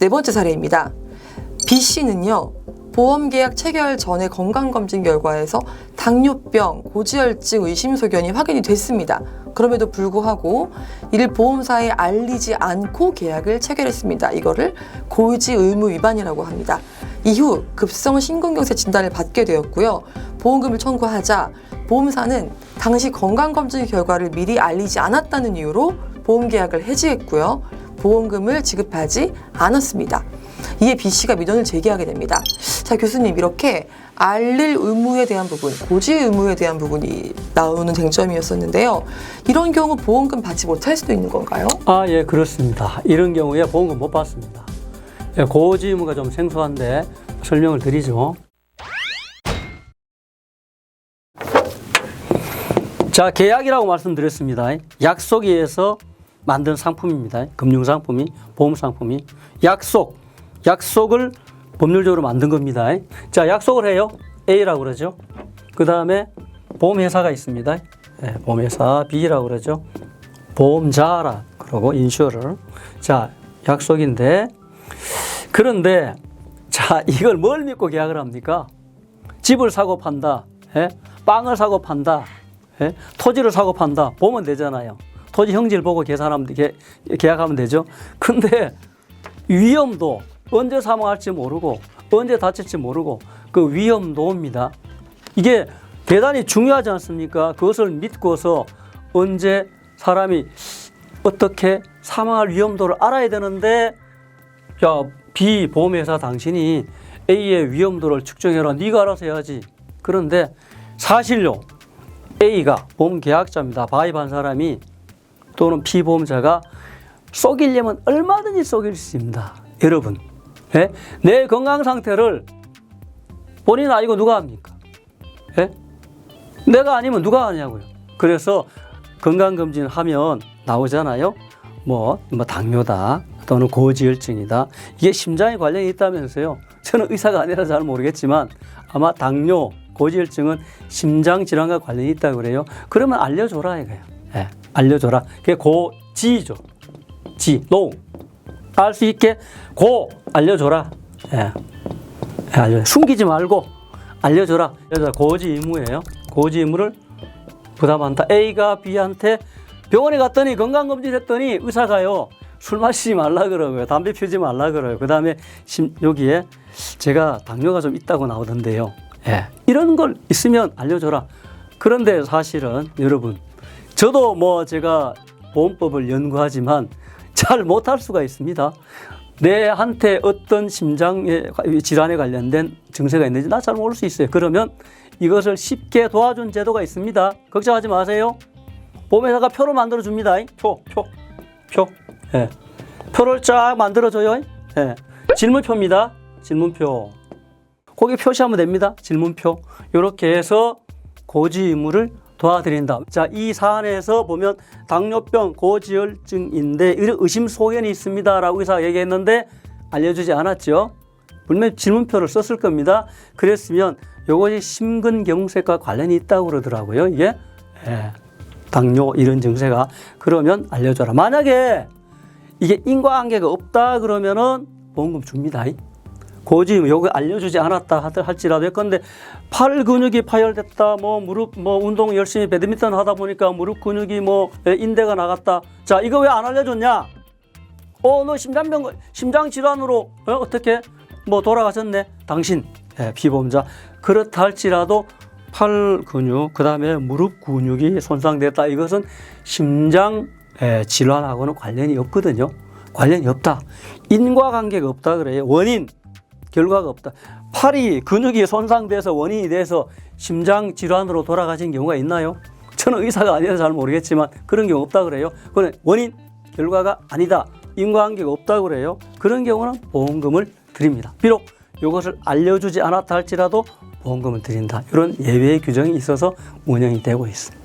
네 번째 사례입니다. B 씨는요, 보험계약 체결 전에 건강검진 결과에서 당뇨병, 고지혈증 의심 소견이 확인이 됐습니다. 그럼에도 불구하고 이를 보험사에 알리지 않고 계약을 체결했습니다. 이거를 고지 의무 위반이라고 합니다. 이후 급성 심근경색 진단을 받게 되었고요. 보험금을 청구하자 보험사는 당시 건강검진 결과를 미리 알리지 않았다는 이유로 보험계약을 해지했고요. 보험금을 지급하지 않았습니다. 이에 B 씨가 민원을 제기하게 됩니다. 자, 교수님, 이렇게 알릴 의무에 대한 부분, 고지 의무에 대한 부분이 나오는 쟁점이었었는데요. 이런 경우 보험금 받지 못할 수도 있는 건가요? 예, 그렇습니다. 이런 경우에 보험금 못 받습니다. 예, 고지 의무가 좀 생소한데 설명을 드리죠. 자, 계약이라고 말씀드렸습니다. 약속에 의해서 만든 상품입니다. 금융상품이, 보험상품이. 약속을 법률적으로 만든 겁니다. 자, 약속을 해요. A라고 그러죠. 그 다음에 보험회사가 있습니다. 네, 보험회사 B라고 그러죠. 보험자라 그러고 인슈어를. 자, 약속인데, 그런데 자, 이걸 뭘 믿고 계약을 합니까? 집을 사고 판다. 빵을 사고 판다. 토지를 사고 판다. 보면 되잖아요. 토지 형질 보고 계약하면 되죠. 근데 위험도 언제 사망할지 모르고 언제 다칠지 모르고 그 위험도입니다. 이게 대단히 중요하지 않습니까? 그것을 믿고서 언제 사람이 어떻게 사망할 위험도를 알아야 되는데, 야, B 보험회사 당신이 A의 위험도를 측정해라. 네가 알아서 해야지. 그런데 사실요, A가 보험계약자입니다. 가입한 사람이 또는 피보험자가 속이려면 얼마든지 속일 수 있습니다. 여러분, 내 건강 상태를 본인 알고 누가 합니까? 내가 아니면 누가 하냐고요. 그래서 건강검진 하면 나오잖아요. 뭐 당뇨다 또는 고지혈증이다. 이게 심장에 관련이 있다면서요. 저는 의사가 아니라 잘 모르겠지만 아마 당뇨, 고지혈증은 심장 질환과 관련이 있다고 그래요. 그러면 알려줘라 이거예요. 알려줘라. 그게 고지죠. 노. 알 수 있게 알려줘라. 숨기지 말고 알려줘라. 고지 의무예요. 고지 의무를 부담한다. A가 B한테 병원에 갔더니 건강검진 했더니 의사가요, 술 마시지 말라 그러고요. 담배 피우지 말라 그래요. 그 다음에 여기에 제가 당뇨가 좀 있다고 나오던데요. 이런 걸 있으면 알려줘라. 그런데 사실은 여러분, 저도 제가 보험법을 연구하지만 잘 못할 수가 있습니다. 내한테 어떤 심장의 질환에 관련된 증세가 있는지 나 잘 모를 수 있어요. 그러면 이것을 쉽게 도와준 제도가 있습니다. 걱정하지 마세요. 보험회사가 표를 만들어줍니다. 표. 표를 쫙 만들어줘요. 질문표입니다. 질문표. 거기 표시하면 됩니다. 질문표. 이렇게 해서 고지 의무를 도와드린다. 자, 이 사안에서 보면 당뇨병, 고지혈증인데 의심 소견이 있습니다라고 의사가 얘기했는데 알려주지 않았죠. 분명히 질문표를 썼을 겁니다. 그랬으면 이것이 심근경색과 관련이 있다고 그러더라고요. 이게 당뇨 이런 증세가. 그러면 알려줘라. 만약에 이게 인과관계가 없다 그러면은 보험금 줍니다. 고지 요거 알려주지 않았다 할지라도 예컨대 팔 근육이 파열됐다, 무릎 운동 열심히 배드민턴 하다 보니까 무릎 근육이 인대가 나갔다. 자, 이거 왜 안 알려줬냐? 너 심장 질환으로 어떻게 돌아가셨네. 당신 피보험자. 그렇다 할지라도 팔 근육, 그 다음에 무릎 근육이 손상됐다. 이것은 심장 질환하고는 관련이 없거든요. 관련이 없다. 인과관계가 없다 그래요. 원인, 결과가 없다. 팔이 근육이 손상돼서 원인이 돼서 심장 질환으로 돌아가신 경우가 있나요? 저는 의사가 아니라서 잘 모르겠지만 그런 경우 없다 그래요. 그건 원인, 결과가 아니다. 인과관계가 없다 그래요. 그런 경우는 보험금을 드립니다. 비록 이것을 알려주지 않았다 할지라도 보험금을 드린다. 이런 예외의 규정이 있어서 운영이 되고 있습니다.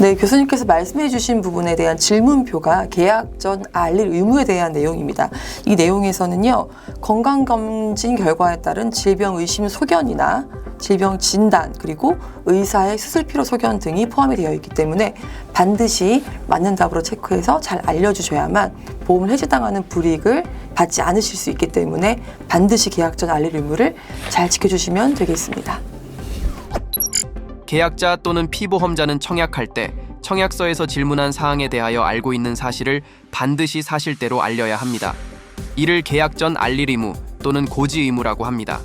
네, 교수님께서 말씀해 주신 부분에 대한 질문표가 계약 전 알릴 의무에 대한 내용입니다. 이 내용에서는요, 건강검진 결과에 따른 질병 의심 소견이나 질병 진단, 그리고 의사의 수술 필요 소견 등이 포함이 되어 있기 때문에 반드시 맞는 답으로 체크해서 잘 알려주셔야만 보험을 해지당하는 불이익을 받지 않으실 수 있기 때문에 반드시 계약 전 알릴 의무를 잘 지켜주시면 되겠습니다. 계약자 또는 피보험자는 청약할 때 청약서에서 질문한 사항에 대하여 알고 있는 사실을 반드시 사실대로 알려야 합니다. 이를 계약 전 알릴 의무 또는 고지 의무라고 합니다.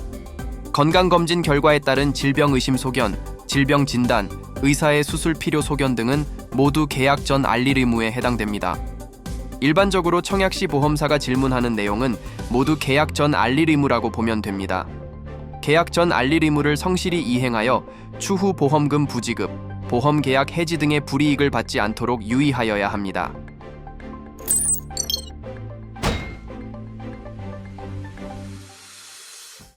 건강검진 결과에 따른 질병 의심 소견, 질병 진단, 의사의 수술 필요 소견 등은 모두 계약 전 알릴 의무에 해당됩니다. 일반적으로 청약 시 보험사가 질문하는 내용은 모두 계약 전 알릴 의무라고 보면 됩니다. 계약 전 알릴 의무를 성실히 이행하여 추후 보험금 부지급, 보험계약 해지 등의 불이익을 받지 않도록 유의하여야 합니다.